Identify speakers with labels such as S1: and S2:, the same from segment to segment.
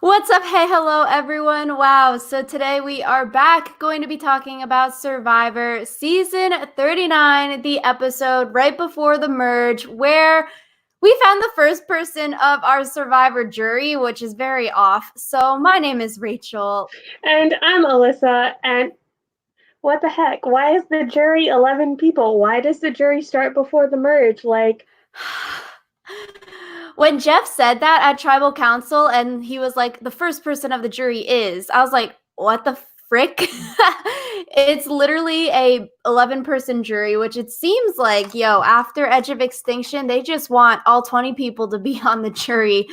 S1: What's up? Hey, hello, everyone. Wow. So today we are back going to be talking about Survivor Season 39, the episode right before the merge, where we found the first person of our Survivor jury, which is very off. So my name is Rachel.
S2: And I'm Alyssa, and what the heck? Why is the jury 11 people? Why does the jury start before the merge?
S1: When Jeff said that at Tribal Council and he was like, the first person of the jury is, I was like, what the frick? It's literally a 11-person jury, which it seems like, after Edge of Extinction, they just want all 20 people to be on the jury.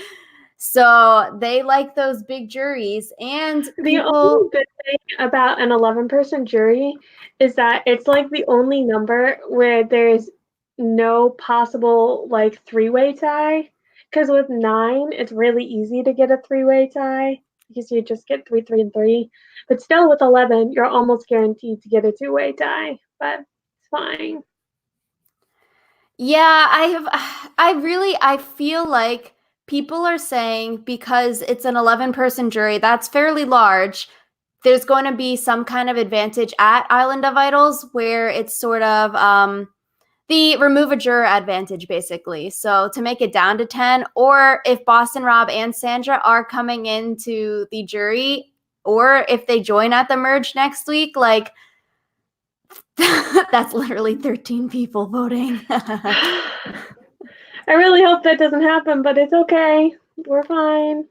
S1: So they like those big juries and
S2: the
S1: people.
S2: only good thing about an 11-person jury is that it's like the only number where there's no possible three-way tie. Because with 9, it's really easy to get a three-way tie because you just get 3, 3, and 3. But still, with 11, you're almost guaranteed to get a two-way tie. But it's fine.
S1: Yeah, I feel like people are saying because it's an 11-person jury, that's fairly large. There's going to be some kind of advantage at Island of Idols where it's sort of the remove a juror advantage, basically. So to make it down to 10, or if Boston Rob and Sandra are coming into the jury, or if they join at the merge next week, like that's literally 13 people voting.
S2: I really hope that doesn't happen, but it's okay. We're fine.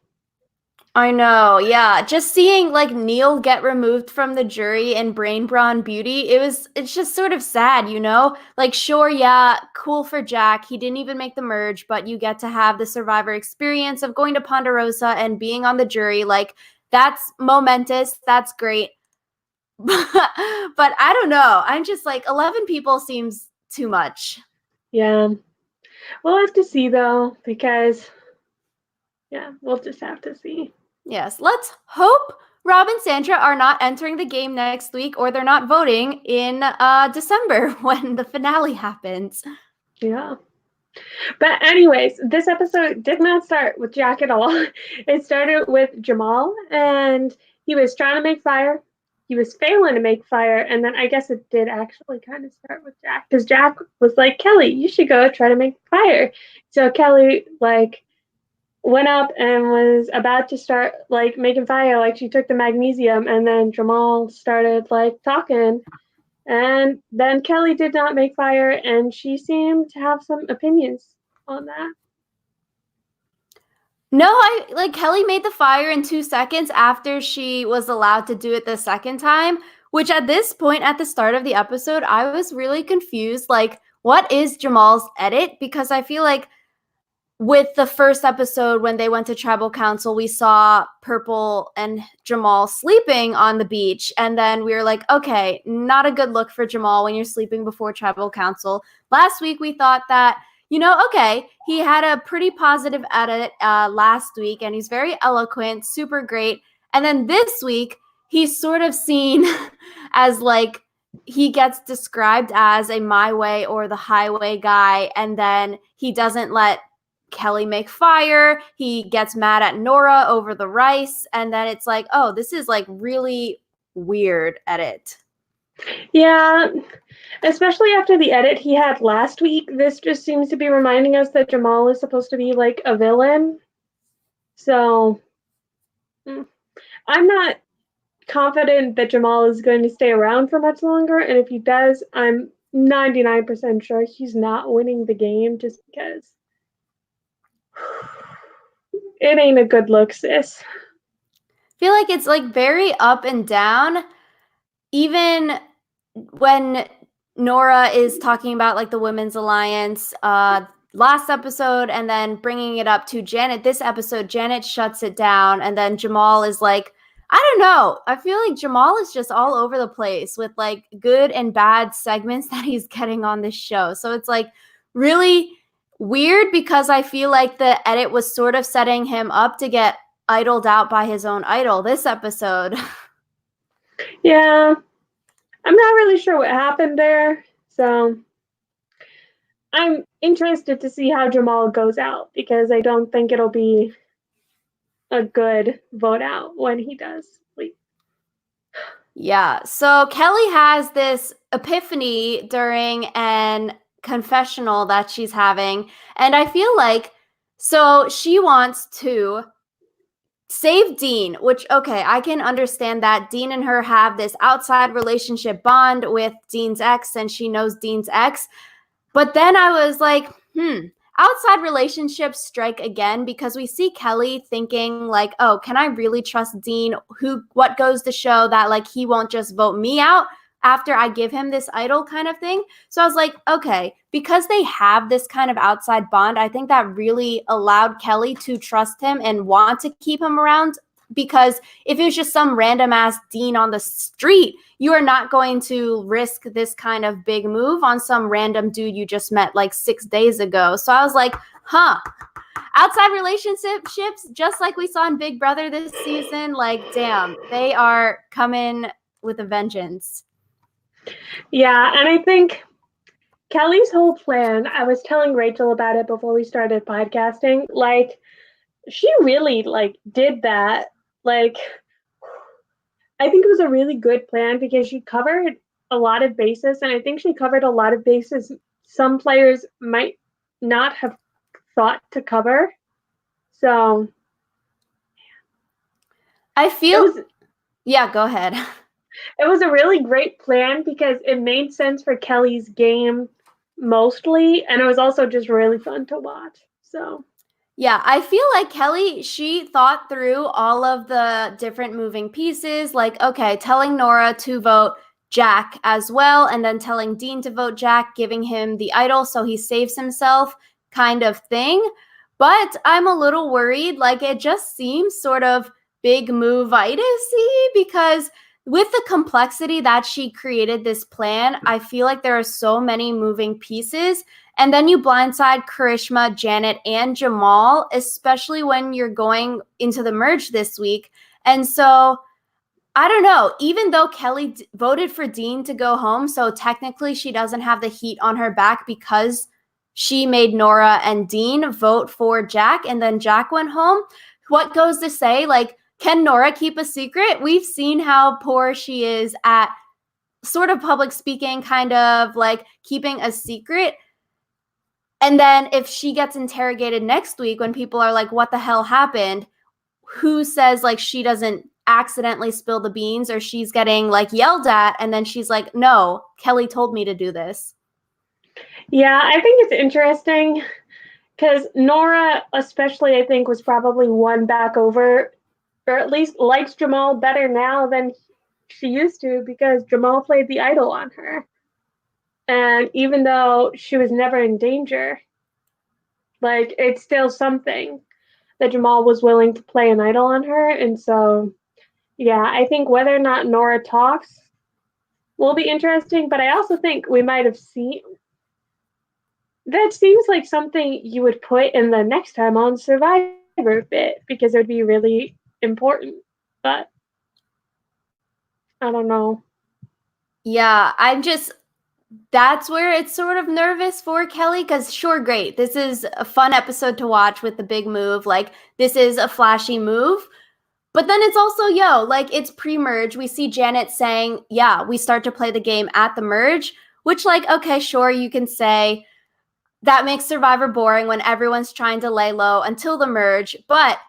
S1: I know, yeah. Just seeing like Neil get removed from the jury in Brain Brawn Beauty, it's just sort of sad, you know? Like, sure, yeah, cool for Jack. He didn't even make the merge, but you get to have the Survivor experience of going to Ponderosa and being on the jury. Like, that's momentous. That's great. But I don't know. I'm just like 11 people seems too much.
S2: Yeah. We'll have to see though, because yeah, we'll just have to see.
S1: Yes, let's hope Rob and Sandra are not entering the game next week or they're not voting in December when the finale happens.
S2: Yeah. But anyways, this episode did not start with Jack at all. It started with Jamal, and he was trying to make fire. He was failing to make fire, and then I guess it did actually kind of start with Jack, because Jack was like, Kellee, you should go try to make fire. So Kellee went up and was about to start making fire, like she took the magnesium, and then Jamal started talking, and then Kellee did not make fire, and she seemed to have some opinions on that.
S1: No, I like Kellee made the fire in 2 seconds after she was allowed to do it the second time, which at this point at the start of the episode, I was really confused. Like, what is Jamal's edit? Because I feel like with the first episode when they went to tribal council, we saw Purple and Jamal sleeping on the beach, and then we were like, okay, not a good look for Jamal when you're sleeping before tribal council. Last week we thought that, okay, he had a pretty positive edit last week and he's very eloquent, super great. And then this week he's sort of seen as like he gets described as a my way or the highway guy, and then he doesn't let Kellee make fire. He gets mad at Nora over the rice. And then it's like, oh, this is like really weird edit.
S2: Yeah, especially after the edit he had last week. This just seems to be reminding us that Jamal is supposed to be like a villain. So I'm not confident that Jamal is going to stay around for much longer. And if he does, I'm 99% sure he's not winning the game just because it ain't a good look, sis.
S1: I feel like it's like very up and down. Even when Nora is talking about like the Women's Alliance last episode and then bringing it up to Janet this episode, Janet shuts it down. And then Jamal is like, I don't know. I feel like Jamal is just all over the place with like good and bad segments that he's getting on this show. So it's like really weird because I feel like the edit was sort of setting him up to get idled out by his own idol this episode.
S2: Yeah, I'm not really sure what happened there. So I'm interested to see how Jamal goes out because I don't think it'll be a good vote out when he does leave.
S1: Yeah. So Kellee has this epiphany during an confessional that she's having. And I feel like, so she wants to save Dean, which, okay, I can understand that. Dean and her have this outside relationship bond with Dean's ex, and she knows Dean's ex. But then I was like, outside relationships strike again because we see Kellee thinking like, oh, can I really trust Dean? What goes to show that like he won't just vote me out after I give him this idol kind of thing. So I was like, okay, because they have this kind of outside bond, I think that really allowed Kellee to trust him and want to keep him around. Because if it was just some random ass Dean on the street, you are not going to risk this kind of big move on some random dude you just met like 6 days ago. So I was like, outside relationships, just like we saw in Big Brother this season, like, damn, they are coming with a vengeance.
S2: Yeah, and I think Kellee's whole plan, I was telling Rachel about it before we started podcasting, like, she really, like, did that. Like, I think it was a really good plan because she covered a lot of bases, and I think she covered a lot of bases some players might not have thought to cover. So
S1: I feel, yeah, go ahead.
S2: It was a really great plan because it made sense for Kellee's game mostly, and it was also just really fun to watch. So
S1: yeah, I feel like Kellee, she thought through all of the different moving pieces, like, okay, telling Nora to vote Jack as well, and then telling Dean to vote Jack, giving him the idol so he saves himself, kind of thing. But I'm a little worried, like, it just seems sort of big move-itis-y because with the complexity that she created this plan, I feel like there are so many moving pieces. And then you blindside Karishma, Janet, and Jamal, especially when you're going into the merge this week. And so, I don't know, even though Kellee voted for Dean to go home, so technically she doesn't have the heat on her back because she made Nora and Dean vote for Jack, and then Jack went home. What goes to say, like, can Nora keep a secret? We've seen how poor she is at sort of public speaking, kind of like keeping a secret. And then if she gets interrogated next week when people are like, what the hell happened? Who says like she doesn't accidentally spill the beans or she's getting like yelled at? And then she's like, no, Kellee told me to do this.
S2: yeah, I think it's interesting because Nora, especially, I think, was probably won back over, or at least likes Jamal better now than she used to because Jamal played the idol on her. And even though she was never in danger, like, it's still something that Jamal was willing to play an idol on her. And so, yeah, I think whether or not Nora talks will be interesting. But I also think we might have seen that seems like something you would put in the next time on Survivor bit because it would be really important. But I don't know.
S1: Yeah, that's where it's sort of nervous for Kellee because sure, great. This is a fun episode to watch with the big move. Like, this is a flashy move. But then it's also, like it's pre-merge. We see Janet saying, yeah, we start to play the game at the merge, which like, okay, sure, you can say that makes Survivor boring when everyone's trying to lay low until the merge, but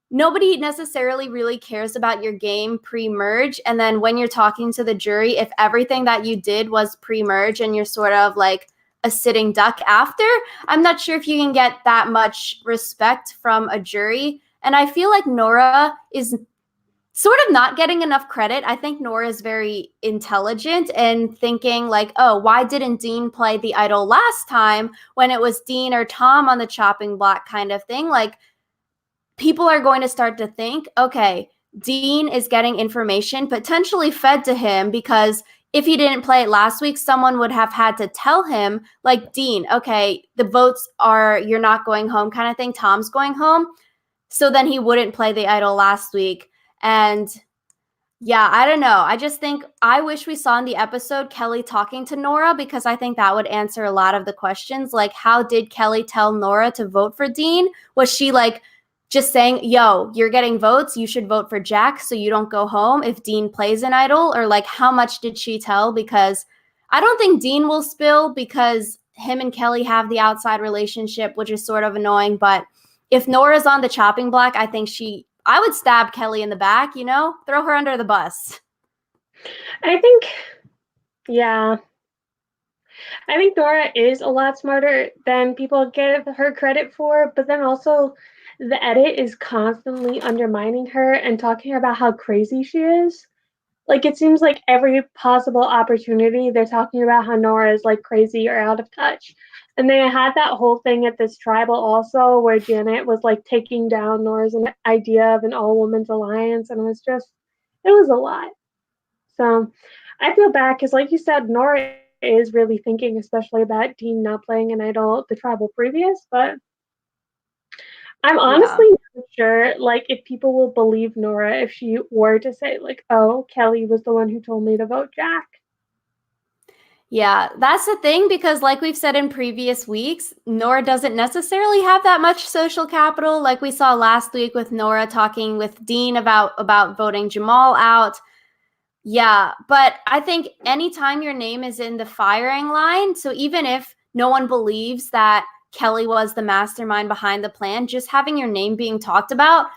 S1: nobody necessarily really cares about your game pre-merge. And then when you're talking to the jury, if everything that you did was pre-merge and you're sort of like a sitting duck after, I'm not sure if you can get that much respect from a jury. And I feel like Nora is sort of not getting enough credit. I think Nora is very intelligent and thinking like, oh, why didn't Dean play the idol last time when it was Dean or Tom on the chopping block kind of thing? Like, people are going to start to think, okay, Dean is getting information potentially fed to him because if he didn't play it last week, someone would have had to tell him, like, Dean, okay, the votes are you're not going home kind of thing. Tom's going home. So then he wouldn't play the idol last week. And yeah, I don't know. I just think I wish we saw in the episode Kellee talking to Nora because I think that would answer a lot of the questions. Like, how did Kellee tell Nora to vote for Dean? Was she like just saying, yo, you're getting votes, you should vote for Jack so you don't go home if Dean plays an idol? Or like, how much did she tell? Because I don't think Dean will spill because him and Kellee have the outside relationship, which is sort of annoying. But if Nora's on the chopping block, I would stab Kellee in the back, throw her under the bus.
S2: I think, yeah. I think Nora is a lot smarter than people give her credit for, but then also the edit is constantly undermining her and talking about how crazy she is. Like, it seems like every possible opportunity they're talking about how Nora is like crazy or out of touch. And they had that whole thing at this tribal also where Janet was like taking down Nora's idea of an all women's alliance, and it was a lot. So I feel bad because, like you said, Nora is really thinking, especially about Dean not playing an idol the tribal previous, but I'm
S1: Yeah.
S2: honestly not sure, like, if people will believe Nora if she were to say, like, oh, Kellee was the one who told me to vote Jack.
S1: Yeah, that's the thing because like we've said in previous weeks, Nora doesn't necessarily have that much social capital like we saw last week with Nora talking with Dean about voting Jamal out. Yeah, but I think anytime your name is in the firing line, so even if no one believes that Kellee was the mastermind behind the plan, just having your name being talked about,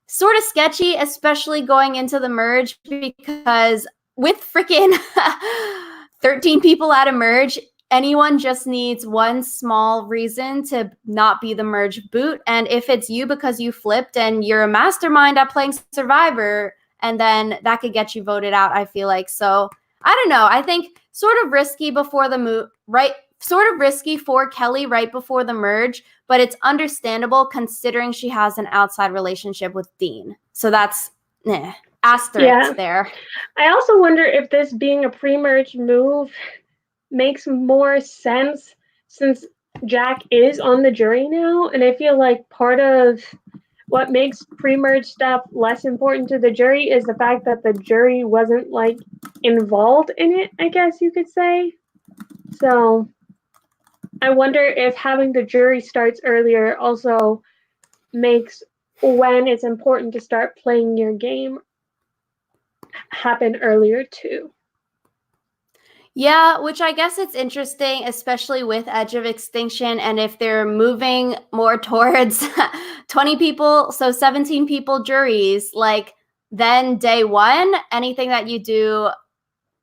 S1: sort of sketchy, especially going into the merge because with freaking 13 people at a merge, anyone just needs one small reason to not be the merge boot. And if it's you because you flipped and you're a mastermind at playing Survivor, and then that could get you voted out, I feel like. So I don't know. I think sort of risky before the move, right? Sort of risky for Kellee right before the merge, but it's understandable considering she has an outside relationship with Dean. So that's asterisk there.
S2: I also wonder if this being a pre-merge move makes more sense since Jack is on the jury now, and I feel like part of what makes pre-merge stuff less important to the jury is the fact that the jury wasn't like involved in it, I guess you could say. So I wonder if having the jury starts earlier also makes when it's important to start playing your game happen earlier too.
S1: Yeah, which I guess it's interesting, especially with Edge of Extinction, and if they're moving more towards 20 people, so 17 people juries, like then day one, anything that you do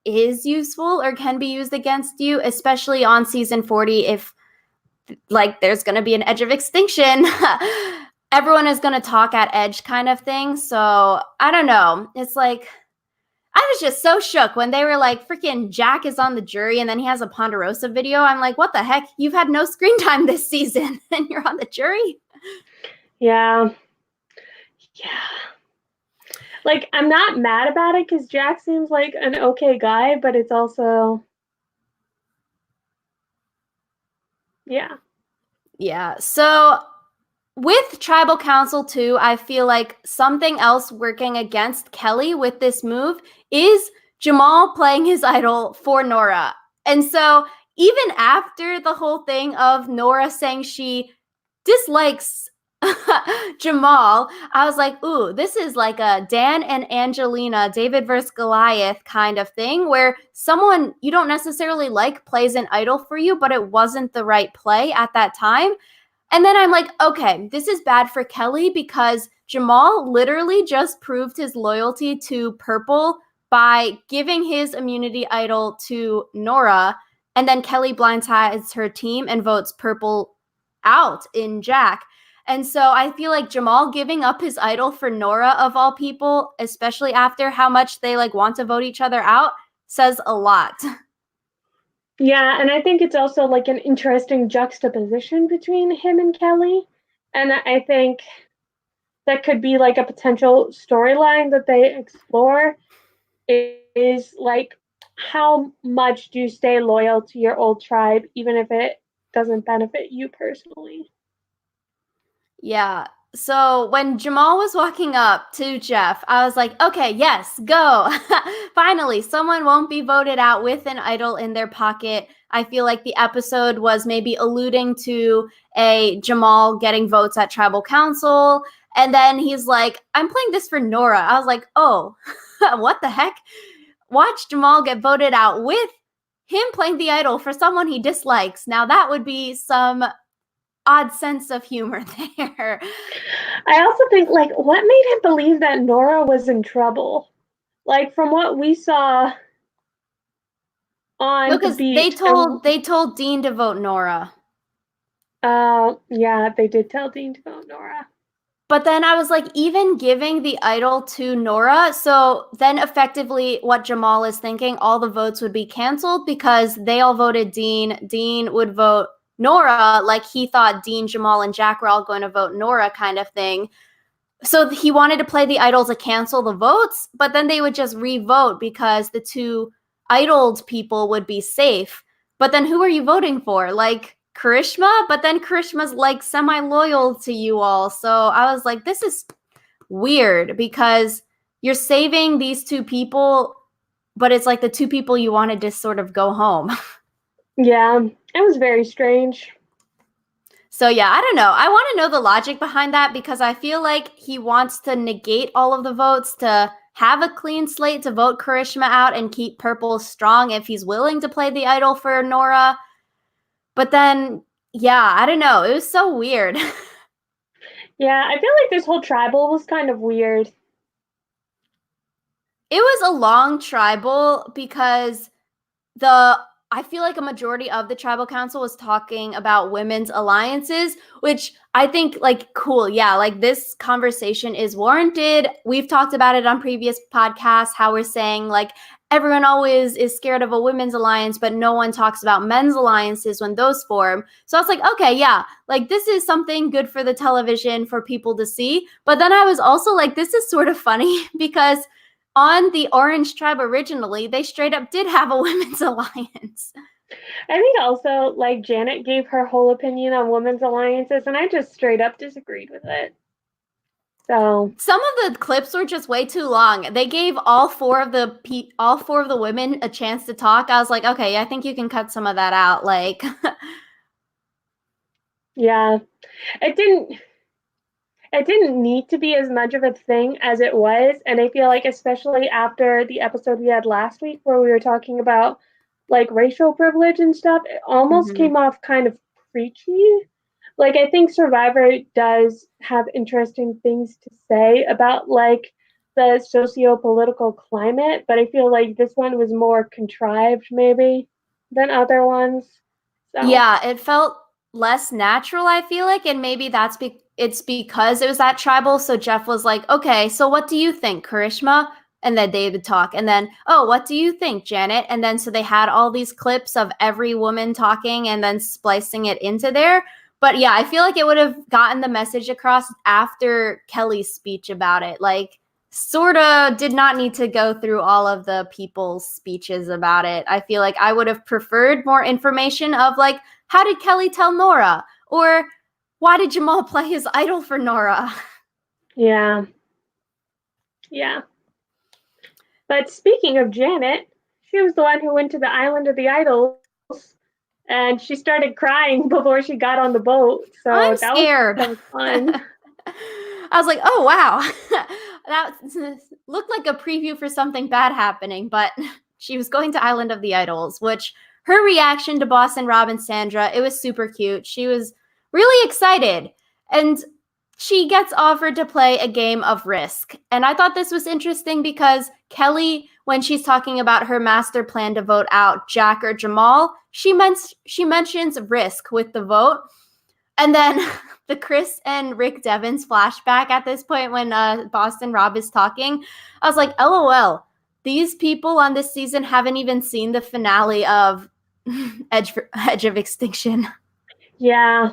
S1: is useful or can be used against you, especially on season 40 if like there's going to be an Edge of Extinction. Everyone is going to talk at Edge kind of thing. So I don't know. It's like I was just so shook when they were like, freaking Jack is on the jury and then he has a Ponderosa video. I'm like, what the heck? You've had no screen time this season and you're on the jury?
S2: Yeah. Like, I'm not mad about it because Jack seems like an okay guy, but it's also, yeah.
S1: Yeah. So with Tribal Council too, I feel like something else working against Kellee with this move is Jamal playing his idol for Nora. And so even after the whole thing of Nora saying she dislikes Jamal, I was like, ooh, this is like a Dan and Angelina, David versus Goliath kind of thing where someone you don't necessarily like plays an idol for you, but it wasn't the right play at that time. And then I'm like, okay, this is bad for Kellee because Jamal literally just proved his loyalty to Purple by giving his immunity idol to Nora. And then Kellee blindsides her team and votes Purple out in Jack. And so I feel like Jamal giving up his idol for Nora of all people, especially after how much they like want to vote each other out, says a lot.
S2: Yeah, and I think it's also like an interesting juxtaposition between him and Kellee. And I think that could be like a potential storyline that they explore is like how much do you stay loyal to your old tribe even if it doesn't benefit you personally.
S1: Yeah. So when Jamal was walking up to Jeff, I was like, okay, yes, go. Finally, someone won't be voted out with an idol in their pocket. I feel like the episode was maybe alluding to a Jamal getting votes at tribal council. And then he's like, I'm playing this for Nora. I was like, oh, what the heck? Watch Jamal get voted out with him playing the idol for someone he dislikes. Now that would be some odd sense of humor there.
S2: I also think, like, what made him believe that Nora was in trouble? Like, from what we saw on the
S1: Because
S2: beach.
S1: they told Dean to vote Nora.
S2: Yeah, they did tell Dean to vote Nora.
S1: But then I was like, even giving the idol to Nora, so then effectively what Jamal is thinking, all the votes would be canceled because they all voted Dean. Dean would vote Nora, like he thought Dean, Jamal, and Jack were all going to vote Nora kind of thing. So he wanted to play the idol to cancel the votes, but then they would just re-vote because the two idoled people would be safe. But then who are you voting for? Like Karishma? But then Karishma's like semi-loyal to you all. So I was like, this is weird because you're saving these two people, but it's like the two people you wanted to sort of go home.
S2: Yeah, it was very strange.
S1: So yeah, I don't know. I want to know the logic behind that because I feel like he wants to negate all of the votes to have a clean slate to vote Karishma out and keep Purple strong if he's willing to play the idol for Nora. But then, yeah, I don't know. It was so weird.
S2: Yeah, I feel like this whole tribal was kind of weird.
S1: It was a long tribal because I feel like a majority of the tribal council was talking about women's alliances, which I think like cool. Yeah, like this conversation is warranted. We've talked about it on previous podcasts, how we're saying like everyone always is scared of a women's alliance, but no one talks about men's alliances when those form. So I was like, okay, yeah, like this is something good for the television for people to see. But then I was also like, this is sort of funny because on the Orange Tribe originally, they straight up did have a women's alliance.
S2: I think also, like, Janet gave her whole opinion on women's alliances, and I just straight up disagreed with it. So
S1: some of the clips were just way too long. They gave all four of the women a chance to talk. I was like, okay, I think you can cut some of that out. Like,
S2: yeah, it didn't need to be as much of a thing as it was. And I feel like, especially after the episode we had last week where we were talking about like racial privilege and stuff, it almost came off kind of preachy. Like, I think Survivor does have interesting things to say about like the socio-political climate, but I feel like this one was more contrived maybe than other ones. So
S1: yeah, it felt less natural, I feel like, and maybe it's because it was that tribal. So Jeff was like, okay, so what do you think, Karishma? And then they would talk. And then, oh, what do you think, Janet? And then so they had all these clips of every woman talking and then splicing it into there. But yeah, I feel like it would have gotten the message across after Kellee's speech about it. Like, sort of did not need to go through all of the people's speeches about it. I feel like I would have preferred more information of like, how did Kellee tell Nora? Or why did Jamal play his idol for Nora?
S2: yeah. Yeah. But speaking of Janet, she was the one who went to the island of the idols and she started crying before she got on the boat. So
S1: I'm scared.
S2: That was fun.
S1: I was like, oh, wow. That looked like a preview for something bad happening, but she was going to Island of the Idols, which her reaction to Boston Rob and Sandra, it was super cute. She was really excited. And she gets offered to play a game of Risk. And I thought this was interesting because Kellee, when she's talking about her master plan to vote out Jack or Jamal, she mentions Risk with the vote. And then the Chris and Rick Devon's flashback at this point when Boston Rob is talking, I was like, LOL, these people on this season haven't even seen the finale of Edge of Extinction.
S2: Yeah.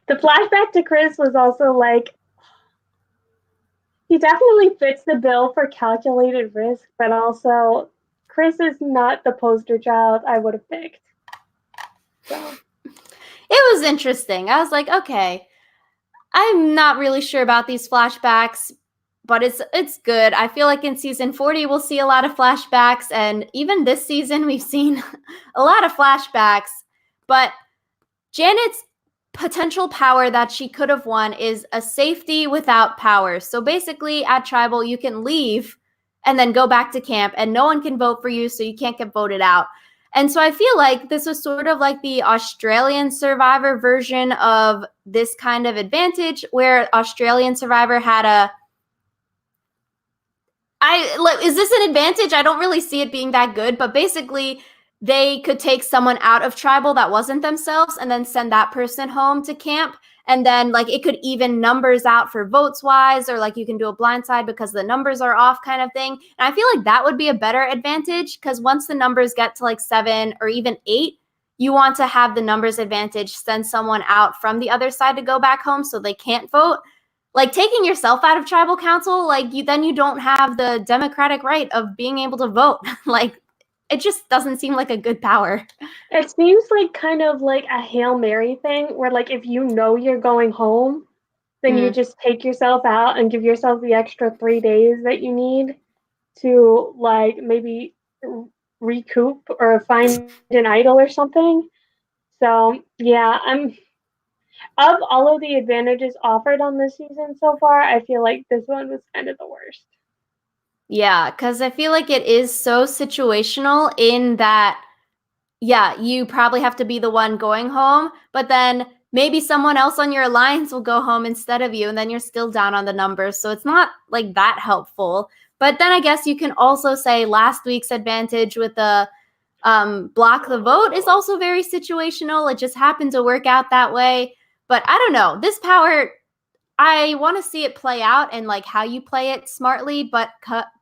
S2: The flashback to Chris was also like, he definitely fits the bill for calculated risk, but also Chris is not the poster child I would have picked. So
S1: it was interesting. I was like, okay, I'm not really sure about these flashbacks, but it's good. I feel like in season 40 we'll see a lot of flashbacks, and even this season we've seen a lot of flashbacks. But Janet's potential power that she could have won is a safety without power. So basically, at Tribal, you can leave and then go back to camp, and no one can vote for you, so you can't get voted out. And so I feel like this was sort of like the Australian Survivor version of this kind of advantage, where Australian Survivor had is this an advantage? I don't really see it being that good, but basically they could take someone out of Tribal that wasn't themselves and then send that person home to camp. And then like it could even numbers out for votes wise, or like you can do a blindside because the numbers are off kind of thing. And I feel like that would be a better advantage, because once the numbers get to like 7 or even 8, you want to have the numbers advantage send someone out from the other side to go back home so they can't vote. Like taking yourself out of tribal council, like then you don't have the democratic right of being able to vote. Like it just doesn't seem like a good power.
S2: It seems like kind of like a Hail Mary thing, where like if you know you're going home, then you just take yourself out and give yourself the extra 3 days that you need to like maybe recoup or find an idol or something. So yeah, I'm of all of the advantages offered on this season so far, I feel like this one was kind of the worst.
S1: Yeah, because I feel like it is so situational in that, yeah, you probably have to be the one going home, but then maybe someone else on your alliance will go home instead of you, and then you're still down on the numbers. So it's not like that helpful. But then I guess you can also say last week's advantage with the block the vote is also very situational. It just happened to work out that way. But I don't know. This power, I want to see it play out and like how you play it smartly, but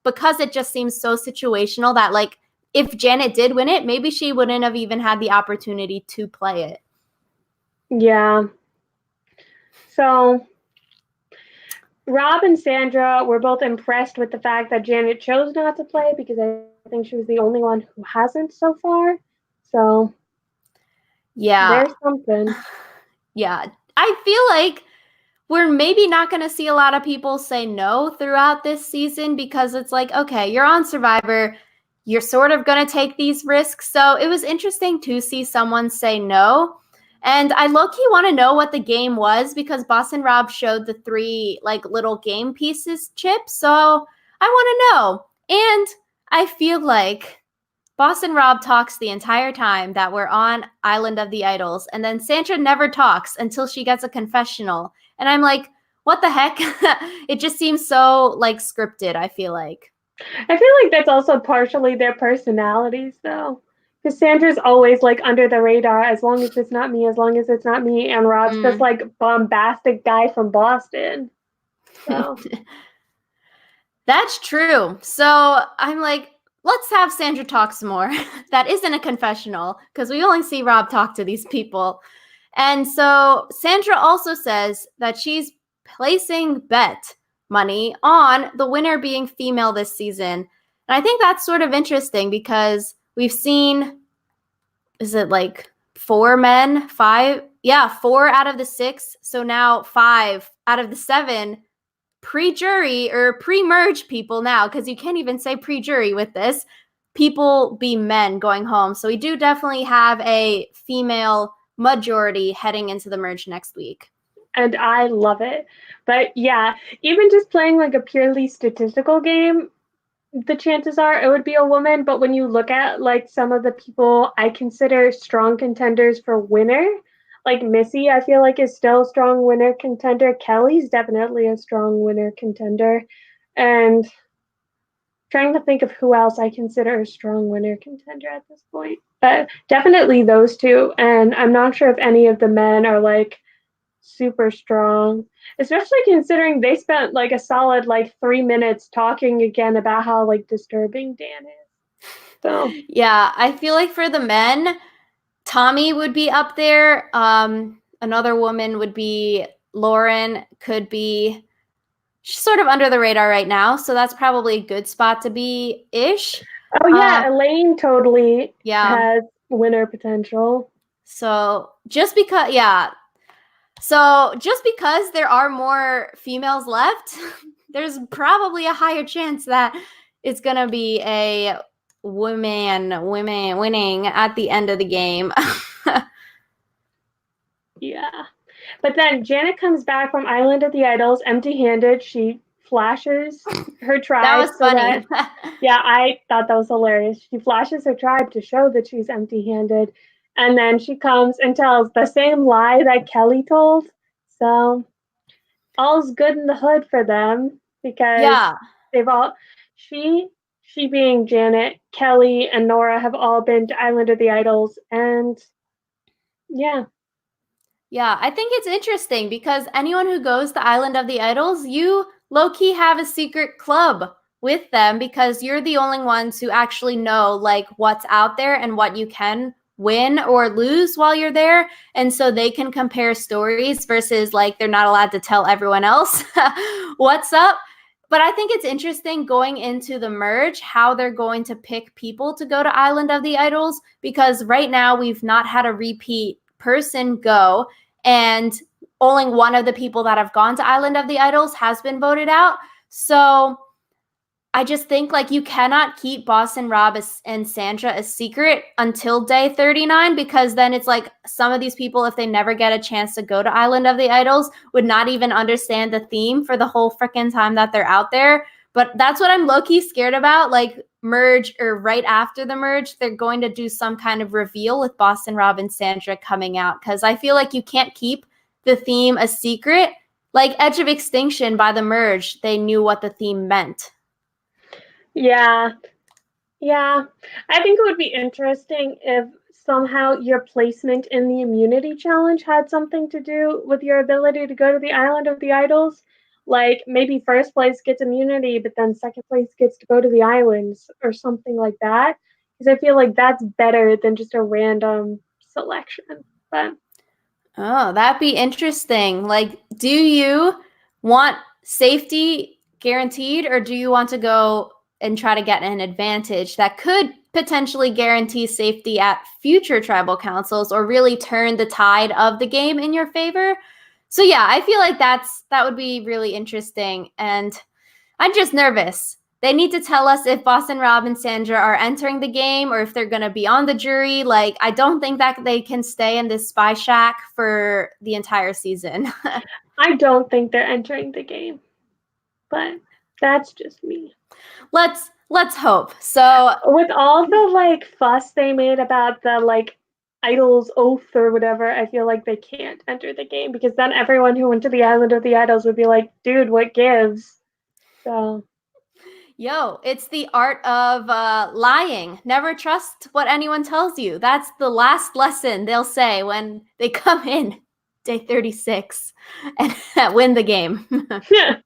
S1: because it just seems so situational that like if Janet did win it, maybe she wouldn't have even had the opportunity to play it.
S2: Yeah. So Rob and Sandra were both impressed with the fact that Janet chose not to play, because I think she was the only one who hasn't so far. So
S1: yeah,
S2: there's something.
S1: Yeah. I feel like we're maybe not going to see a lot of people say no throughout this season, because it's like, okay, you're on Survivor. You're sort of going to take these risks. So it was interesting to see someone say no. And I low-key want to know what the game was, because Boss and Rob showed the 3 like little game pieces chips. So I want to know. And I feel like Boss and Rob talks the entire time that we're on Island of the Idols, and then Sandra never talks until she gets a confessional. And I'm like, what the heck? It just seems so like scripted, I feel like.
S2: I feel like that's also partially their personalities, though. Because Sandra's always like under the radar, as long as it's not me, as long as it's not me. And Rob's this like bombastic guy from Boston. So
S1: That's true. So I'm like, let's have Sandra talk some more. That isn't a confessional, because we only see Rob talk to these people. And so Sandra also says that she's placing bet money on the winner being female this season. And I think that's sort of interesting, because we've seen, is it like 4 men, 5? Yeah, 4 out of the 6. So now 5 out of the 7 pre-jury or pre-merge people now, because you can't even say pre-jury with this, people be men going home. So we do definitely have a female majority heading into the merge next week.
S2: And I love it. But yeah, even just playing like a purely statistical game, the chances are it would be a woman. But when you look at like some of the people I consider strong contenders for winner, like Missy, I feel like is still a strong winner contender. Kellee's definitely a strong winner contender. And trying to think of who else I consider a strong winner contender at this point. But definitely those two. And I'm not sure if any of the men are like super strong, especially considering they spent like a solid like 3 minutes talking again about how like disturbing Dan is. So
S1: yeah, I feel like for the men, Tommy would be up there. Another woman would be Lauren, could be, she's sort of under the radar right now, so that's probably a good spot to be ish.
S2: oh yeah, Elaine totally has winner potential.
S1: So just because, yeah. So just because there are more females left, there's probably a higher chance that it's gonna be a women winning at the end of the game.
S2: Yeah. But then Janet comes back from Island of the Idols empty-handed. She flashes her
S1: That
S2: tribe
S1: was
S2: so
S1: funny.
S2: that, yeah, I thought that was hilarious. She flashes her tribe to show that she's empty-handed. And then she comes and tells the same lie that Kellee told. So all's good in the hood for them because
S1: Yeah.
S2: they've all she she being Janet, Kellee, and Nora have all been to Island of the Idols, and yeah.
S1: Yeah, I think it's interesting because anyone who goes to Island of the Idols, you low-key have a secret club with them because you're the only ones who actually know like what's out there and what you can win or lose while you're there. And so they can compare stories versus like they're not allowed to tell everyone else what's up. But I think it's interesting going into the merge how they're going to pick people to go to Island of the Idols because right now we've not had a repeat person go and only one of the people that have gone to Island of the Idols has been voted out. So I just think like you cannot keep Boston Rob and Sandra a secret until day 39 because then it's like some of these people, if they never get a chance to go to Island of the Idols, would not even understand the theme for the whole freaking time that they're out there. But that's what I'm low-key scared about. Like merge or right after the merge, they're going to do some kind of reveal with Boston Rob and Sandra coming out because I feel like you can't keep the theme a secret. Like Edge of Extinction by the merge, they knew what the theme meant.
S2: Yeah. Yeah. I think it would be interesting if somehow your placement in the immunity challenge had something to do with your ability to go to the Island of the Idols. Like maybe first place gets immunity, but then second place gets to go to the islands or something like that. Because I feel like that's better than just a random selection. But
S1: Oh, that'd be interesting. Like, do you want safety guaranteed, or do you want to go and try to get an advantage that could potentially guarantee safety at future tribal councils or really turn the tide of the game in your favor? So yeah, I feel like that would be really interesting. And I'm just nervous. They need to tell us if Boston Rob and Sandra are entering the game or if they're going to be on the jury. Like, I don't think that they can stay in this spy shack for the entire season.
S2: I don't think they're entering the game. But that's just me.
S1: Let's hope. So
S2: With all the like fuss they made about the like idols oath or whatever, I feel like they can't enter the game because then everyone who went to the Island of the Idols would be like, dude, what gives? So
S1: yo, it's the art of lying. Never trust what anyone tells you. That's the last lesson they'll say when they come in day 36 and win the game.
S2: yeah.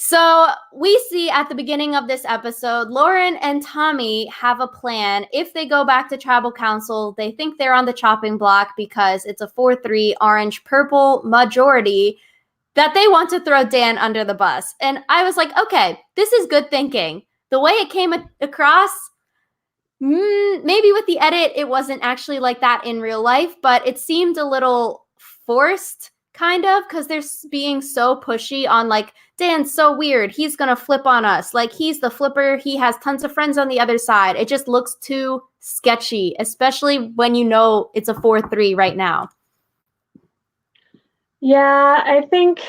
S1: So we see at the beginning of this episode, Lauren and Tommy have a plan. If they go back to tribal council, they think they're on the chopping block because it's a 4-3 orange-purple majority that they want to throw Dan under the bus. And I was like, okay, this is good thinking. The way it came across, maybe with the edit, it wasn't actually like that in real life, but it seemed a little forced, kind of, because they're being so pushy on like, Dan's so weird. He's going to flip on us. Like, he's the flipper. He has tons of friends on the other side. It just looks too sketchy, especially when you know it's a 4-3 right now.
S2: Yeah, I think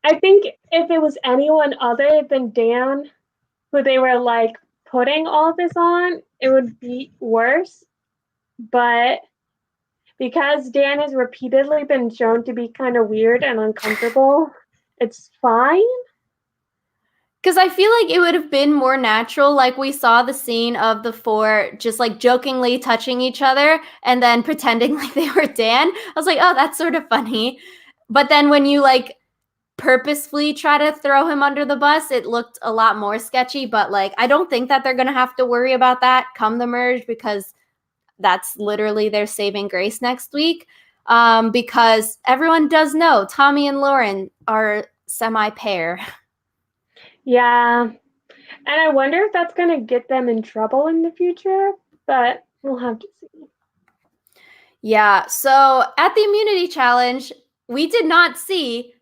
S2: if it was anyone other than Dan who they were like putting all this on, it would be worse. But because Dan has repeatedly been shown to be kind of weird and uncomfortable, it's fine.
S1: Because I feel like it would have been more natural. Like we saw the scene of the four just like jokingly touching each other and then pretending like they were Dan. I was like, oh, that's sort of funny. But then when you like purposefully try to throw him under the bus, it looked a lot more sketchy. But like, I don't think that they're going to have to worry about that come the merge because that's literally their saving grace next week. Because everyone does know Tommy and Lauren are semi-pair.
S2: Yeah. And I wonder if that's going to get them in trouble in the future, but we'll have to see.
S1: Yeah. So at the immunity challenge, we did not see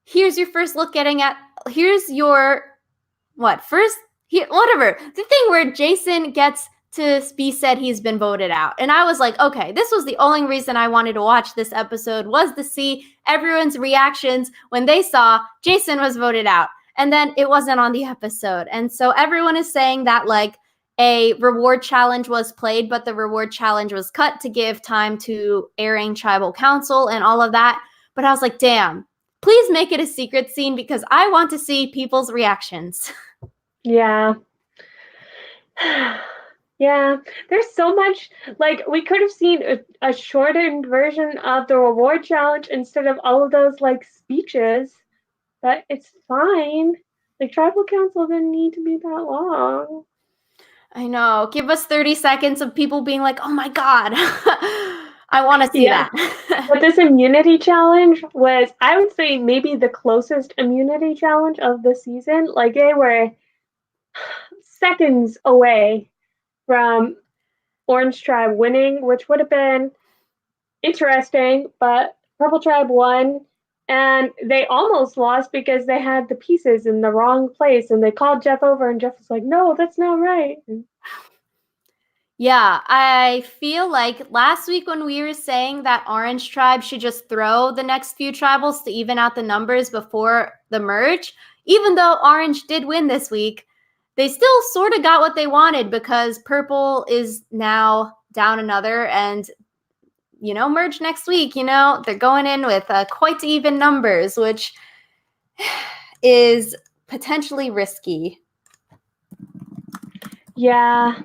S1: here's your first look here's your, whatever. The thing where Jason gets to be said he's been voted out. And I was like, okay, this was the only reason I wanted to watch this episode, was to see everyone's reactions when they saw Jason was voted out. And then it wasn't on the episode. And so everyone is saying that like a reward challenge was played, but the reward challenge was cut to give time to airing tribal council and all of that. But I was like, damn, please make it a secret scene because I want to see people's reactions.
S2: Yeah. Yeah, there's so much. Like, we could have seen a shortened version of the reward challenge instead of all of those, like, speeches, but it's fine. Like, tribal council didn't need to be that long.
S1: I know. Give us 30 seconds of people being like, oh my God, I want to see that.
S2: But this immunity challenge was, I would say, maybe the closest immunity challenge of the season. Like, they were seconds away from Orange Tribe winning, which would have been interesting, but Purple Tribe won, and they almost lost because they had the pieces in the wrong place, and they called Jeff over, and Jeff was like, no, that's not right.
S1: Yeah, I feel like last week when we were saying that Orange Tribe should just throw the next few tribals to even out the numbers before the merge, even though Orange did win this week, they still sort of got what they wanted because Purple is now down another and, you know, merge next week, you know, they're going in with quite even numbers, which is potentially risky.
S2: Yeah.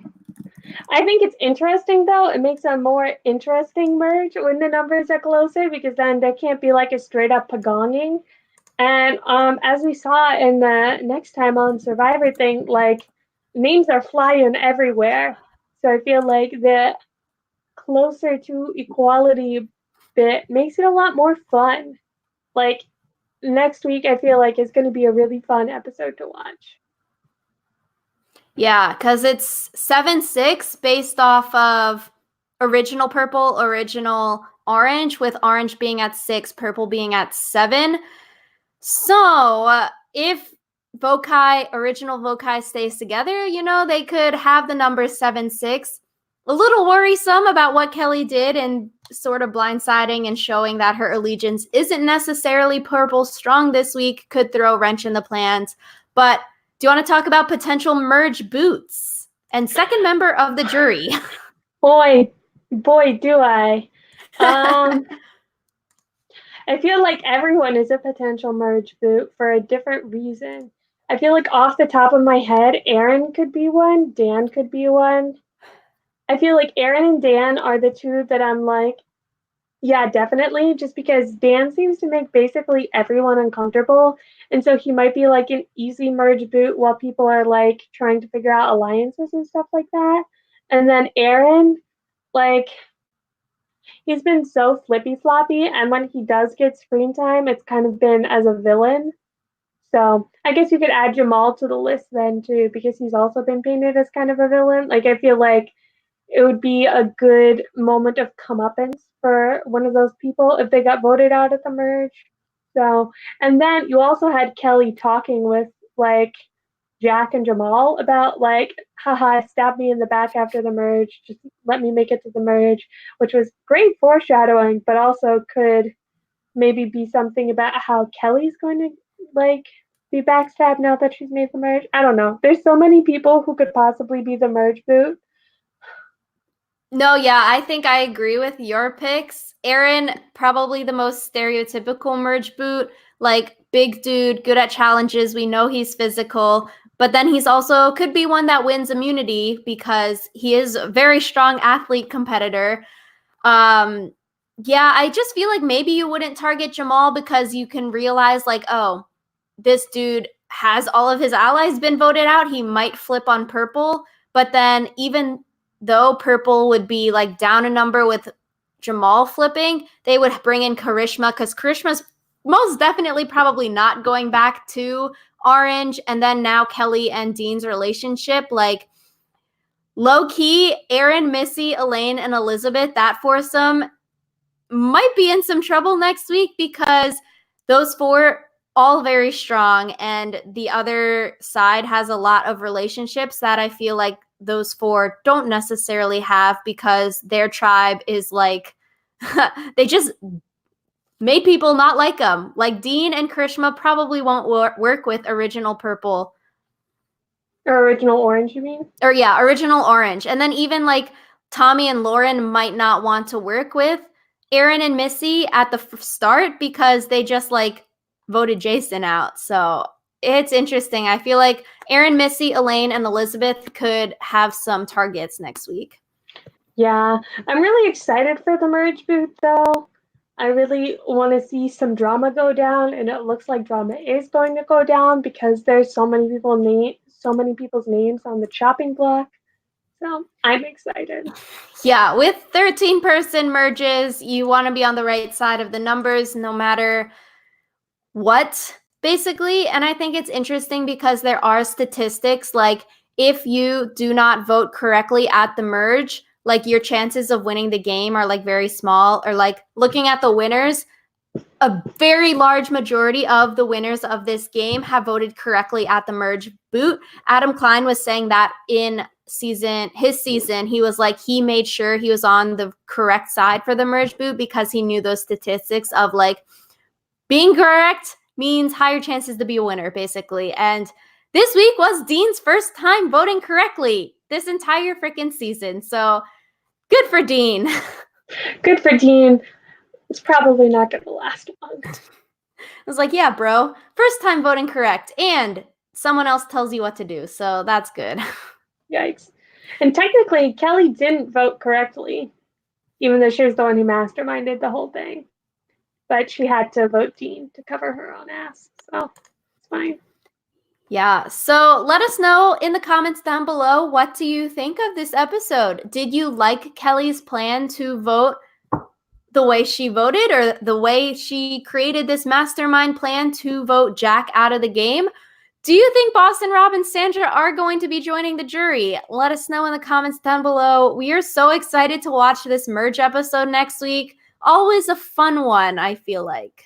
S2: I think it's interesting, though. It makes a more interesting merge when the numbers are closer because then there can't be like a straight up pagonging. And as we saw in the next time on Survivor thing, like names are flying everywhere. So I feel like the closer to equality bit makes it a lot more fun. Like next week, I feel like it's going to be a really fun episode to watch.
S1: Yeah, because it's 7-6 based off of original purple, original orange, with orange being at 6, purple being at 7. So if original Vokai stays together, you know, they could have the number 7-6. A little worrisome about what Kellee did and sort of blindsiding and showing that her allegiance isn't necessarily purple strong this week could throw a wrench in the plans. But do you want to talk about potential merge boots? And second member of the jury.
S2: Boy, do I. I feel like everyone is a potential merge boot for a different reason. I feel like off the top of my head, Aaron could be one, Dan could be one. I feel like Aaron and Dan are the two that I'm like, yeah, definitely, just because Dan seems to make basically everyone uncomfortable. And so he might be like an easy merge boot while people are like trying to figure out alliances and stuff like that. And then Aaron, like, he's been so flippy floppy, and when he does get screen time, it's kind of been as a villain. So I guess you could add Jamal to the list then too, because he's also been painted as kind of a villain. Like I feel like it would be a good moment of comeuppance for one of those people if they got voted out at the merge. So, and then you also had Kellee talking with like Jack and Jamal about like, haha, stab me in the back after the merge, just let me make it to the merge, which was great foreshadowing, but also could maybe be something about how Kellee's going to like be backstabbed now that she's made the merge. I don't know. There's so many people who could possibly be the merge boot.
S1: No, yeah, I think I agree with your picks. Aaron, probably the most stereotypical merge boot, like big dude, good at challenges. We know he's physical, but then he's also could be one that wins immunity because he is a very strong athlete competitor. Yeah, I just feel like maybe you wouldn't target Jamal because you can realize like, oh, this dude has all of his allies been voted out. He might flip on purple, but then even though purple would be like down a number with Jamal flipping, they would bring in Karishma because Karishma's most definitely probably not going back to orange. And then now Kellee and Dean's relationship, like low key, Aaron, Missy, Elaine, and Elizabeth, that foursome might be in some trouble next week because those four all very strong and the other side has a lot of relationships that I feel like those four don't necessarily have, because their tribe is like, they just made people not like them. Like Dean and Krishma probably won't work with Original Purple.
S2: Or Original Orange, you mean?
S1: Or yeah, Original Orange. And then even like Tommy and Lauren might not want to work with Aaron and Missy at the start, because they just like voted Jason out. So it's interesting. I feel like Aaron, Missy, Elaine, and Elizabeth could have some targets next week.
S2: Yeah, I'm really excited for the merge boot, though. I really want to see some drama go down, and it looks like drama is going to go down because there's so many people's names on the chopping block. So I'm excited.
S1: Yeah, with 13-person merges, you want to be on the right side of the numbers no matter what, basically. And I think it's interesting because there are statistics like if you do not vote correctly at the merge, like your chances of winning the game are like very small. Or like looking at the winners, a very large majority of the winners of this game have voted correctly at the merge boot. Adam Klein was saying that in his season, he was like, he made sure he was on the correct side for the merge boot because he knew those statistics of like being correct means higher chances to be a winner, basically. And this week was Dean's first time voting correctly this entire freaking season. So good for Dean.
S2: Good for Dean. It's probably not going to last long.
S1: I was like, yeah, bro, first time voting correct, and someone else tells you what to do, so that's good.
S2: Yikes. And technically, Kellee didn't vote correctly, even though she was the one who masterminded the whole thing. But she had to vote Dean to cover her own ass, so it's fine.
S1: Yeah, so let us know in the comments down below, what do you think of this episode? Did you like Kellee's plan to vote the way she voted, or the way she created this mastermind plan to vote Jack out of the game? Do you think Boston Rob and Sandra are going to be joining the jury? Let us know in the comments down below. We are so excited to watch this merge episode next week. Always a fun one, I feel like.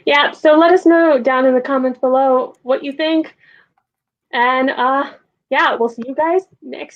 S2: Yeah, so let us know down in the comments below what you think. And yeah, we'll see you guys next